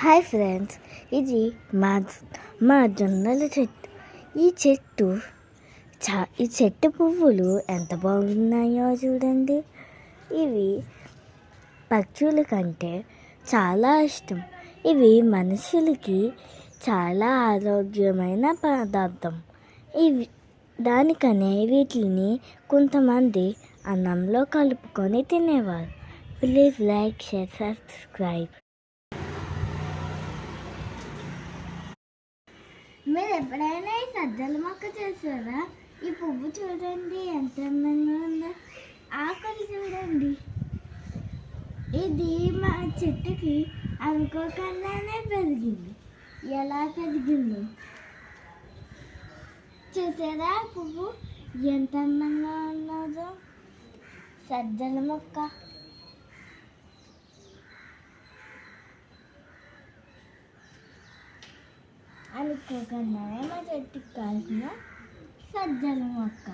Hi friends, ఇది మా మా జొన్నల చెట్టు. ఈ చెట్టు పువ్వులు ఎంత బాగున్నాయో చూడండి. ఇవి పక్షుల కంటే చాలా ఇష్టం. ఇవి మనుషులకి చాలా ఆరోగ్యమైన పదార్థం. దానికనే వీటిని కొంతమంది అన్నంలో కలుపుకొని తినేవారు. Please like, share, subscribe. మీరు ఎప్పుడైనా ఈ సజ్జల మొక్క చేసారా? ఈ పువ్వు చూడండి ఎంత అందంగా ఉందో. ఆకులు చూడండి. ఇది మా చెట్టుకి అనుకోకుండానే పెరిగింది. ఎలా పెరిగిందో చూసారా? పువ్వు ఎంత అందంగా ఉన్నదో. సజ్జల మొక్క అనుకోకుండానే మా చెట్టుకి కాసిన సజ్జల మొక్క.